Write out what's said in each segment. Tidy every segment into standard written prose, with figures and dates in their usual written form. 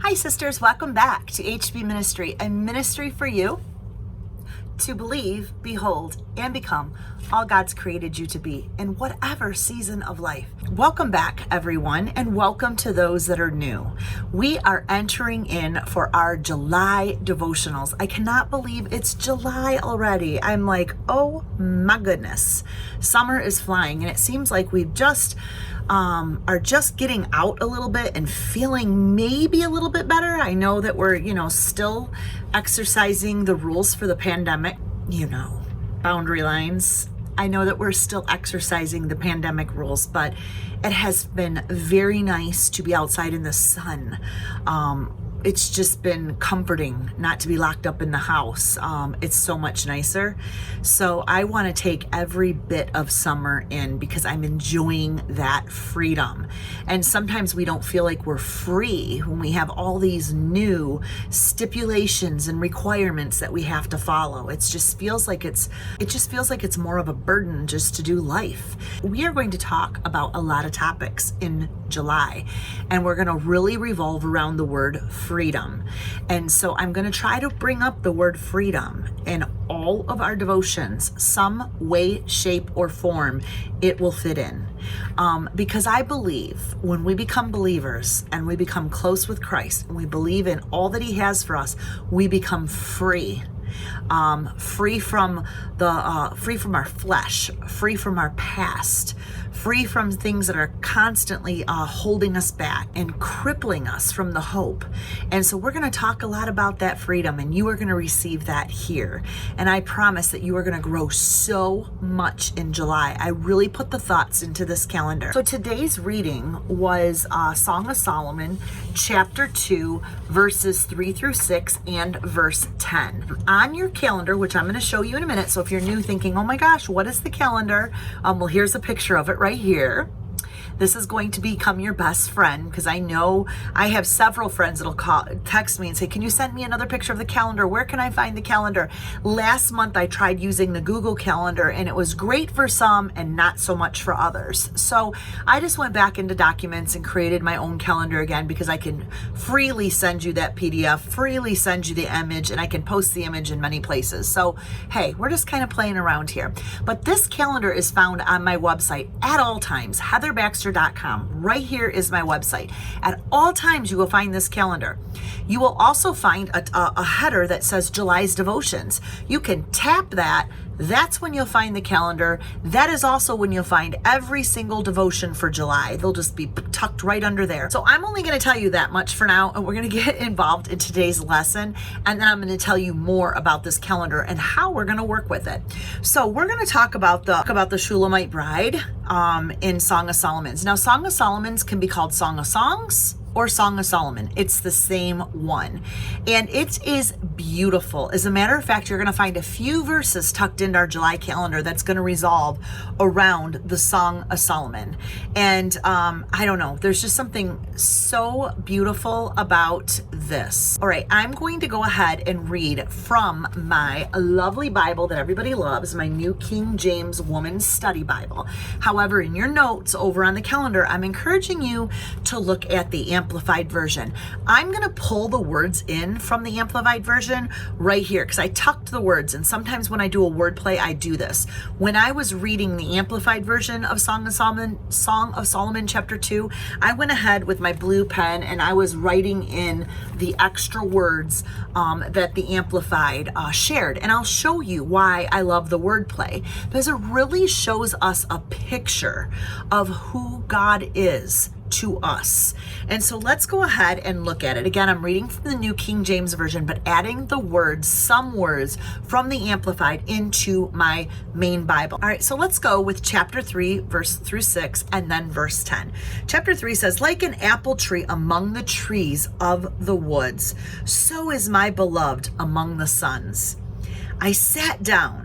Hi sisters, welcome back to HB Ministry, a ministry for you to believe, behold, and become all God's created you to be in whatever season of life. Welcome back, everyone, and welcome to those that are new. We are entering in for our July devotionals. I cannot believe it's July already. I'm like, oh my goodness. Summer is flying, and it seems like we've just are just getting out a little bit and feeling maybe a little bit better. I know that we're, still exercising the rules for the pandemic, boundary lines. I know that we're still exercising the pandemic rules, but it has been very nice to be outside in the sun. It's just been comforting not to be locked up in the house. It's so much nicer. So I want to take every bit of summer in because I'm enjoying that freedom. And sometimes we don't feel like we're free when we have all these new stipulations and requirements that we have to follow. It just feels like it's more of a burden just to do life. We are going to talk about a lot of topics in July, and we're going to really revolve around the word freedom. And so I'm going to try to bring up the word freedom in all of our devotions, some way, shape, or form it will fit in. Because I believe when we become believers and we become close with Christ and we believe in all that He has for us, we become free. Free from our flesh, free from our past, free from things that are constantly holding us back and crippling us from the hope. And so we're going to talk a lot about that freedom, and you are going to receive that here. And I promise that you are going to grow so much in July. I really put the thoughts into this calendar. So today's reading was Song of Solomon, chapter 2, verses 3 through 6 and verse 10. On your calendar, which I'm going to show you in a minute. So if you're new thinking, oh my gosh, what is the calendar? Well, here's a picture of it right here. This is going to become your best friend, because I know I have several friends that'll text me and say, can you send me another picture of the calendar? Where can I find the calendar? Last month I tried using the Google Calendar, and it was great for some and not so much for others. So I just went back into documents and created my own calendar again, because I can freely send you that PDF, freely send you the image, and I can post the image in many places. So hey, we're just kind of playing around here. But this calendar is found on my website at all times, heatherbaxter.com. Right here is my website. At all times you will find this calendar. You will also find a header that says July's devotions. You can tap that. That's when you'll find the calendar. That is also when you'll find every single devotion for July. They'll just be tucked right under there. So I'm only going to tell you that much for now, and we're going to get involved in today's lesson, and then I'm going to tell you more about this calendar and how we're going to work with it. So we're going to talk about the Shulamite bride in Song of Solomon's. Now, Song of Solomon's can be called Song of Songs or Song of Solomon. It's the same one. And it is beautiful. As a matter of fact, you're going to find a few verses tucked into our July calendar that's going to resolve around the Song of Solomon. And I don't know, there's just something so beautiful about this. All right, I'm going to go ahead and read from my lovely Bible that everybody loves, my New King James Woman's Study Bible. However, in your notes over on the calendar, I'm encouraging you to look at the Amplified version. I'm going to pull the words in from the Amplified version right here, because I tucked the words, and sometimes when I do a word play, I do this. When I was reading the Amplified version of Song of Solomon chapter 2, I went ahead with my blue pen and I was writing in the extra words that the Amplified shared. And I'll show you why I love the word play, because it really shows us a picture of who God is to us. And so let's go ahead and look at it. Again, I'm reading from the New King James Version, but adding the words, some words from the Amplified into my main Bible. All right, so let's go with chapter 3, verse through 6, and then verse 10. Chapter 3 says, like an apple tree among the trees of the woods, so is my beloved among the sons. I sat down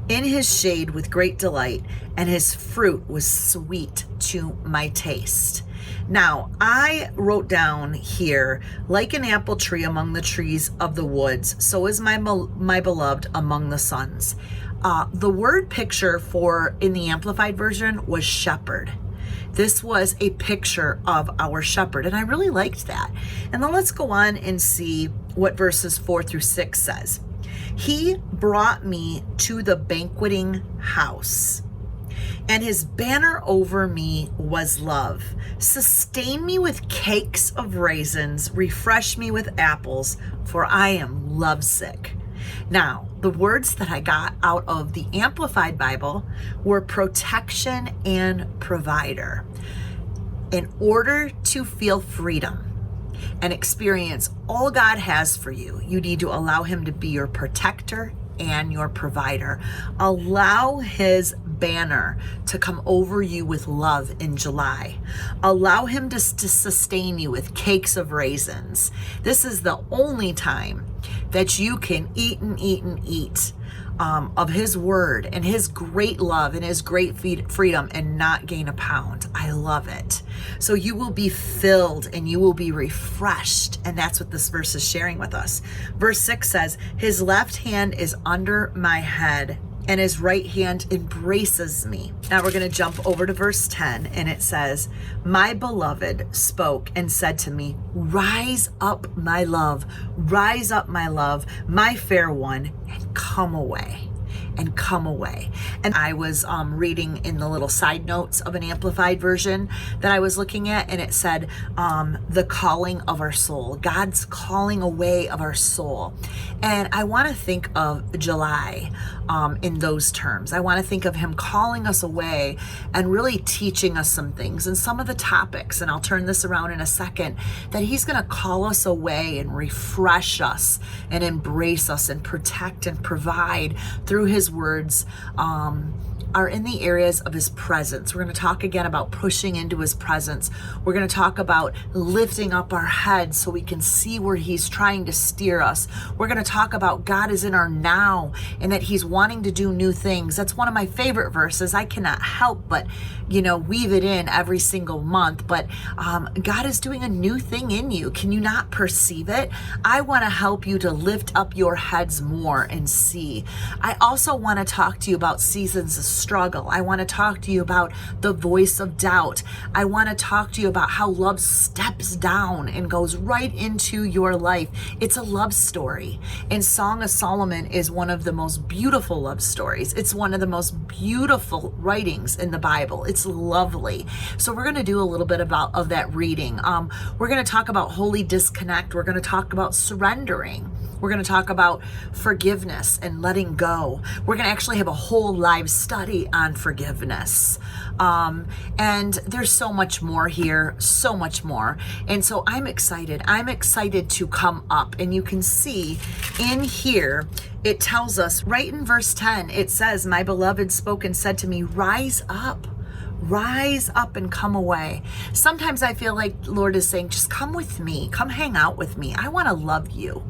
in his shade with great delight, and his fruit was sweet to my taste. Now, I wrote down here, like an apple tree among the trees of the woods, so is my beloved among the sons. The word picture for in the Amplified version was shepherd. This was a picture of our shepherd, and I really liked that. And then let's go on and see what verses 4-6 says. He brought me to the banqueting house, and his banner over me was love. Sustain me with cakes of raisins, refresh me with apples, for I am lovesick. Now, the words that I got out of the Amplified Bible were protection and provider. In order to feel freedom and experience all God has for you, you need to allow him to be your protector and your provider. Allow his banner to come over you with love in July. Allow him to sustain you with cakes of raisins. This is the only time that you can eat and eat and eat of his word and his great love and his great freedom and not gain a pound. I love it. So you will be filled and you will be refreshed. And that's what this verse is sharing with us. Verse 6 says, his left hand is under my head and his right hand embraces me. Now we're going to jump over to verse 10, and it says, my beloved spoke and said to me, rise up, my love, my fair one, and come away. And come away. And I was reading in the little side notes of an amplified version that I was looking at, and it said the calling of our soul, God's calling away of our soul. And I want to think of July in those terms. I want to think of him calling us away and really teaching us some things and some of the topics, and I'll turn this around in a second, that he's going to call us away and refresh us and embrace us and protect and provide through his words are in the areas of his presence. We're going to talk again about pushing into his presence. We're going to talk about lifting up our heads so we can see where he's trying to steer us. We're going to talk about God is in our now and that he's wanting to do new things. That's one of my favorite verses. I cannot help but, weave it in every single month. But God is doing a new thing in you. Can you not perceive it? I want to help you to lift up your heads more and see. I also want to talk to you about seasons of struggle. I want to talk to you about the voice of doubt. I want to talk to you about how love steps down and goes right into your life. It's a love story. And Song of Solomon is one of the most beautiful love stories. It's one of the most beautiful writings in the Bible. It's lovely. So we're going to do a little bit of that reading. We're going to talk about holy disconnect. We're going to talk about surrendering. We're going to talk about forgiveness and letting go. We're going to actually have a whole live study on forgiveness. And there's so much more here, so much more. And so I'm excited. I'm excited to come up. And you can see in here, it tells us right in verse 10, it says, my beloved spoke and said to me, rise up and come away. Sometimes I feel like the Lord is saying, just come with me, come hang out with me. I want to love you.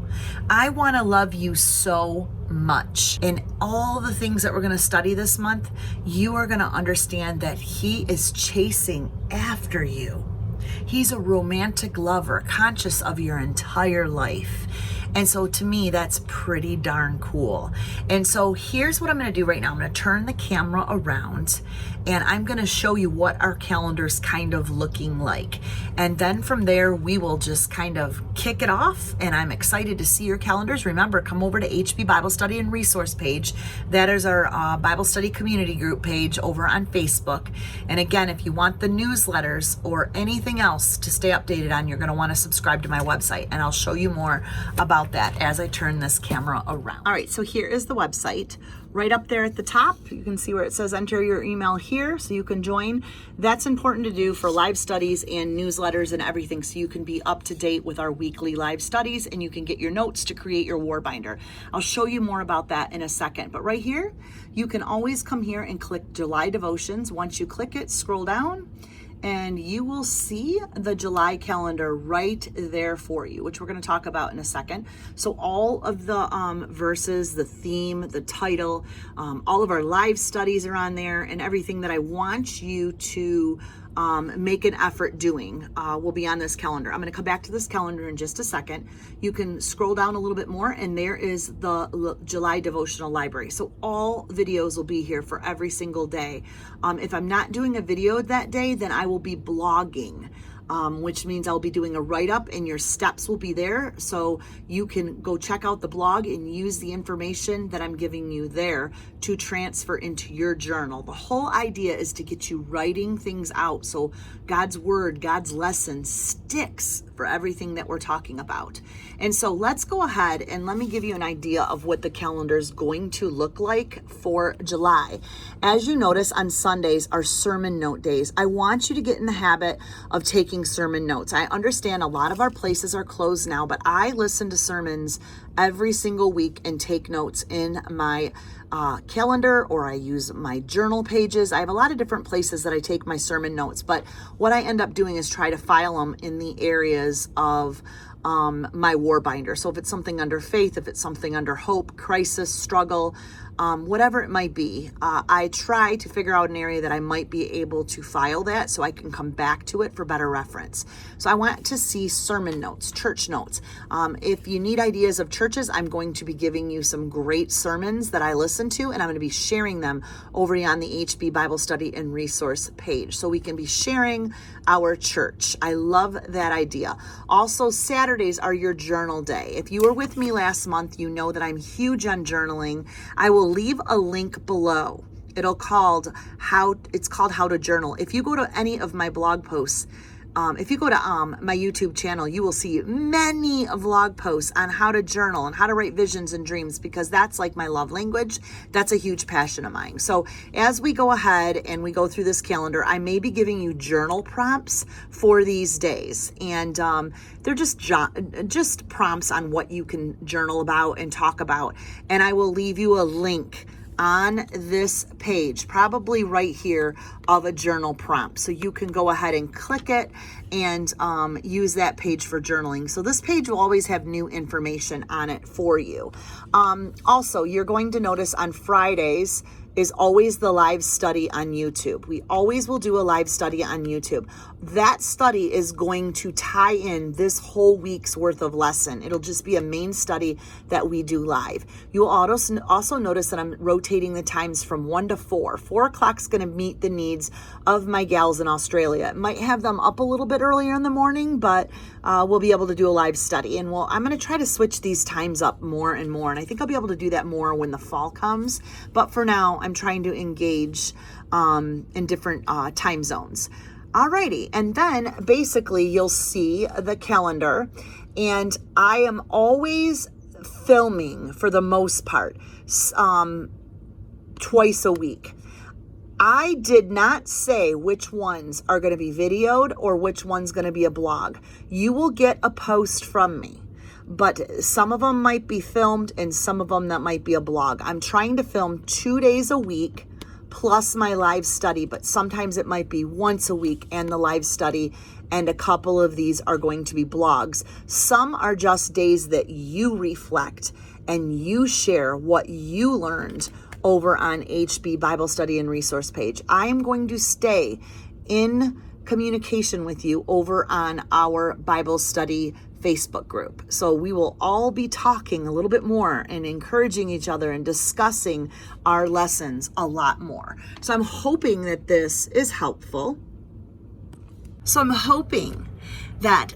I want to love you so much. In all the things that we're going to study this month, you are going to understand that he is chasing after you. He's a romantic lover, conscious of your entire life. And so to me, that's pretty darn cool. And so here's what I'm going to do right now. I'm going to turn the camera around and I'm going to show you what our calendar's kind of looking like. And then from there, we will just kind of kick it off. And I'm excited to see your calendars. Remember, come over to HB Bible Study and Resource page. That is our Bible Study Community Group page over on Facebook. And again, if you want the newsletters or anything else to stay updated on, you're going to want to subscribe to my website. And I'll show you more about that as I turn this camera around. All right, so here is the website. Right up there at the top, you can see where it says enter your email here so you can join. That's important to do for live studies and newsletters and everything, so you can be up to date with our weekly live studies and you can get your notes to create your war binder. I'll show you more about that in a second. But right here, you can always come here and click July Devotions. Once you click it, scroll down, and you will see the July calendar right there for you, which we're going to talk about in a second. So all of the verses, the theme, the title, all of our live studies are on there, and everything that I want you to make an effort doing will be on this calendar. I'm going to come back to this calendar in just a second. You can scroll down a little bit more, and there is the July devotional library. So all videos will be here for every single day. If I'm not doing a video that day, then I will be blogging. Which means I'll be doing a write-up, and your steps will be there, so you can go check out the blog and use the information that I'm giving you there to transfer into your journal. The whole idea is to get you writing things out so God's word, God's lesson sticks for everything that we're talking about. And so let's go ahead and let me give you an idea of what the calendar is going to look like for July. As you notice, on Sundays are sermon note days. I want you to get in the habit of taking sermon notes. I understand a lot of our places are closed now, but I listen to sermons every single week and take notes in my calendar, or I use my journal pages. I have a lot of different places that I take my sermon notes, but what I end up doing is try to file them in the areas of my war binder. So if it's something under faith, if it's something under hope, crisis, struggle, whatever it might be, I try to figure out an area that I might be able to file that so I can come back to it for better reference. So I want to see sermon notes, church notes. If you need ideas of churches, I'm going to be giving you some great sermons that I listen to, and I'm going to be sharing them over on the HB Bible Study and Resource page so we can be sharing our church. I love that idea. Also, Saturdays are your journal day. If you were with me last month, you know that I'm huge on journaling. I will leave a link below. It's called How to Journal. If you go to any of my blog posts, if you go to my YouTube channel, you will see many vlog posts on how to journal and how to write visions and dreams, because that's like my love language. That's a huge passion of mine. So as we go ahead and we go through this calendar, I may be giving you journal prompts for these days. And they're just prompts on what you can journal about and talk about. And I will leave you a link on this page, probably right here, of a journal prompt. So you can go ahead and click it and use that page for journaling. So this page will always have new information on it for you. Also, you're going to notice on Fridays is always the live study on YouTube. We always will do a live study on YouTube. That study is going to tie in this whole week's worth of lesson. It'll just be a main study that we do live. You'll also notice that I'm rotating the times from 1 to 4. 4 o'clock is going to meet the needs of my gals in Australia. It might have them up a little bit earlier in the morning, but we'll be able to do a live study. And I'm going to try to switch these times up more and more. And I think I'll be able to do that more when the fall comes. But for now, I'm trying to engage in different time zones. Alrighty, and then basically you'll see the calendar, and I am always filming for the most part twice a week. I did not say which ones are going to be videoed or which one's going to be a blog. You will get a post from me, but some of them might be filmed and some of them that might be a blog. I'm trying to film 2 days a week plus my live study, but sometimes it might be once a week and the live study, and a couple of these are going to be blogs. Some are just days that you reflect and you share what you learned over on HB Bible Study and Resource page. I am going to stay in communication with you over on our Bible study Facebook group. So we will all be talking a little bit more and encouraging each other and discussing our lessons a lot more. So I'm hoping that this is helpful. So I'm hoping that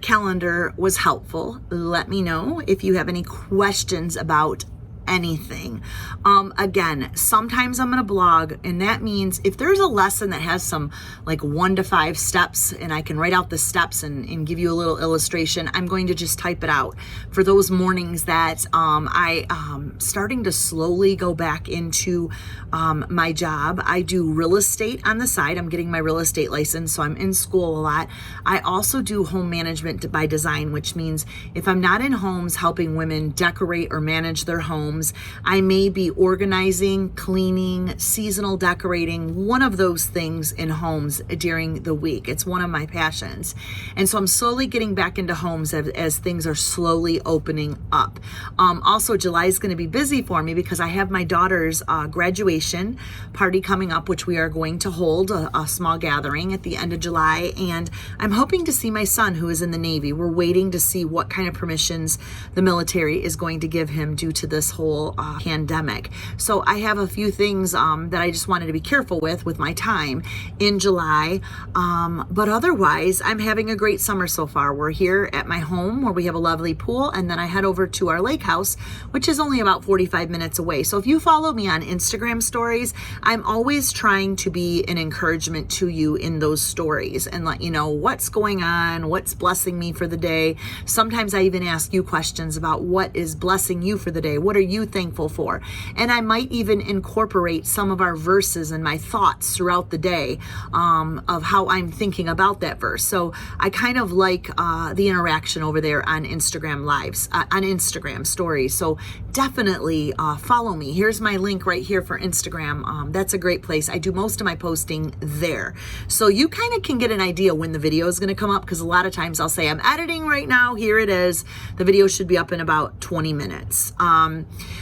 calendar was helpful. Let me know if you have any questions about anything. Again, sometimes I'm going to blog, and that means if there's a lesson that has some like 1 to 5 steps and I can write out the steps and give you a little illustration, I'm going to just type it out for those mornings that I'm starting to slowly go back into my job. I do real estate on the side. I'm getting my real estate license, so I'm in school a lot. I also do home management by design, which means if I'm not in homes helping women decorate or manage their home homes. I may be organizing, cleaning, seasonal decorating, one of those things in homes during the week. It's one of my passions. And so I'm slowly getting back into homes as things are slowly opening up. Also, July is going to be busy for me because I have my daughter's graduation party coming up, which we are going to hold a small gathering at the end of July. And I'm hoping to see my son, who is in the Navy. We're waiting to see what kind of permissions the military is going to give him due to this whole pandemic. So I have a few things that I just wanted to be careful with my time in July. But otherwise, I'm having a great summer so far. We're here at my home where we have a lovely pool, and then I head over to our lake house, which is only about 45 minutes away. So if you follow me on Instagram stories, I'm always trying to be an encouragement to you in those stories and let you know what's going on, what's blessing me for the day. Sometimes I even ask you questions about what is blessing you for the day. What are you thankful for? And I might even incorporate some of our verses and my thoughts throughout the day of how I'm thinking about that verse. So I kind of like the interaction over there on Instagram lives, on Instagram stories. So definitely follow me. Here's my link right here for Instagram. That's a great place. I do most of my posting there. So you kind of can get an idea when the video is going to come up, because a lot of times I'll say I'm editing right now. Here it is. The video should be up in about 20 minutes.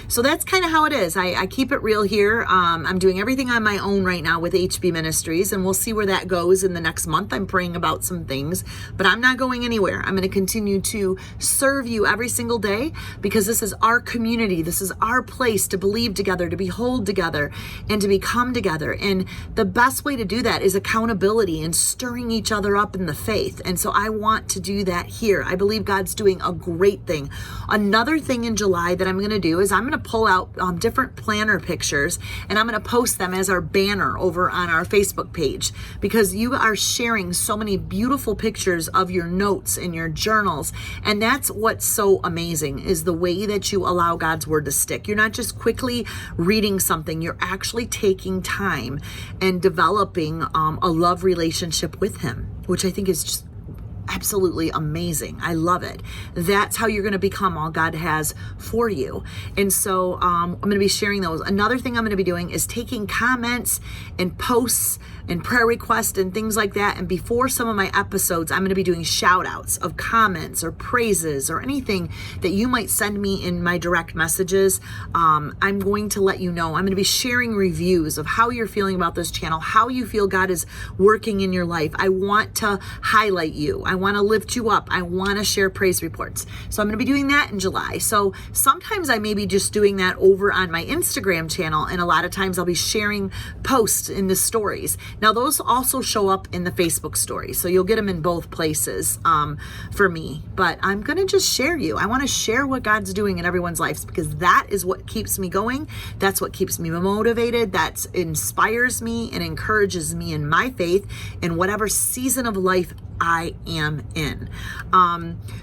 So that's kind of how it is. I keep it real here. I'm doing everything on my own right now with HB Ministries, and we'll see where that goes in the next month. I'm praying about some things, but I'm not going anywhere. I'm going to continue to serve you every single day, because this is our community. This is our place to believe together, to behold together, and to become together. And the best way to do that is accountability and stirring each other up in the faith. And so I want to do that here. I believe God's doing a great thing. Another thing in July that I'm going to do is I'm going to pull out different planner pictures, and I'm going to post them as our banner over on our Facebook page, because you are sharing so many beautiful pictures of your notes and your journals. And that's what's so amazing, is the way that you allow God's word to stick. You're not just quickly reading something, you're actually taking time and developing a love relationship with him, which I think is just absolutely amazing. I love it. That's how you're going to become all God has for you. And so I'm going to be sharing those. Another thing I'm going to be doing is taking comments and posts and prayer requests and things like that. And before some of my episodes, I'm going to be doing shout outs of comments or praises or anything that you might send me in my direct messages. I'm going to let you know. I'm going to be sharing reviews of how you're feeling about this channel, how you feel God is working in your life. I want to highlight you. I want to lift you up. I want to share praise reports. So I'm going to be doing that in July. So sometimes I may be just doing that over on my Instagram channel, and a lot of times I'll be sharing posts in the stories. Now those also show up in the Facebook stories, so you'll get them in both places for me. But I'm going to just share you. I want to share what God's doing in everyone's lives, because that is what keeps me going. That's what keeps me motivated. That inspires me and encourages me in my faith in whatever season of life I am in.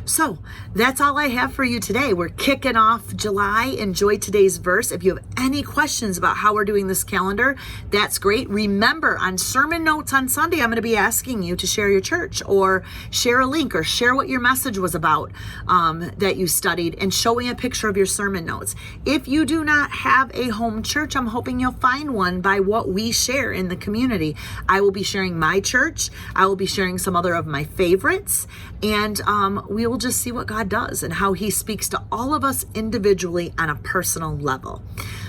So that's all I have for you today. We're kicking off July. Enjoy today's verse. If you have any questions about how we're doing this calendar, that's great. Remember, on sermon notes on Sunday, I'm going to be asking you to share your church, or share a link, or share what your message was about that you studied, and showing a picture of your sermon notes. If you do not have a home church, I'm hoping you'll find one by what we share in the community. I will be sharing my church. I will be sharing some other of my favorites, and we will just see what God does and how he speaks to all of us individually on a personal level.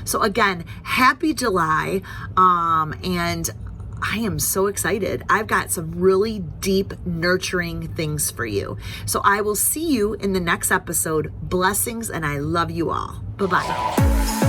So again, happy July, and I am so excited. I've got some really deep, nurturing things for you. So I will see you in the next episode. Blessings, and I love you all. Bye-bye.